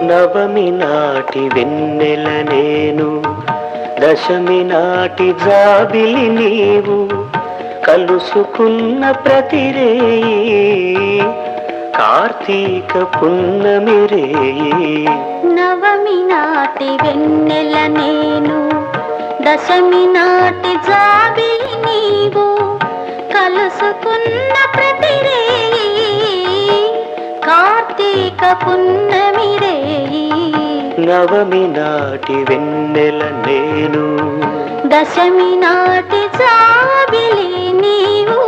నవమి నాటి వెన్నెల నేను, దశమి నాటి జాబిలి నీవు, కలుసుకున్న ప్రతిరేయి కార్తీక పున్నమి రేయి. నవమి నాటి వెన్నెల నేను, దశమి నాటి జాబిలి నీవు, కలుసుకున్న ప్రతిరేయి కార్తీక పున్నమి రేయి. నవమి నాటి వెన్నెల నేను, దశమి నాటి జాబిలి నీవు.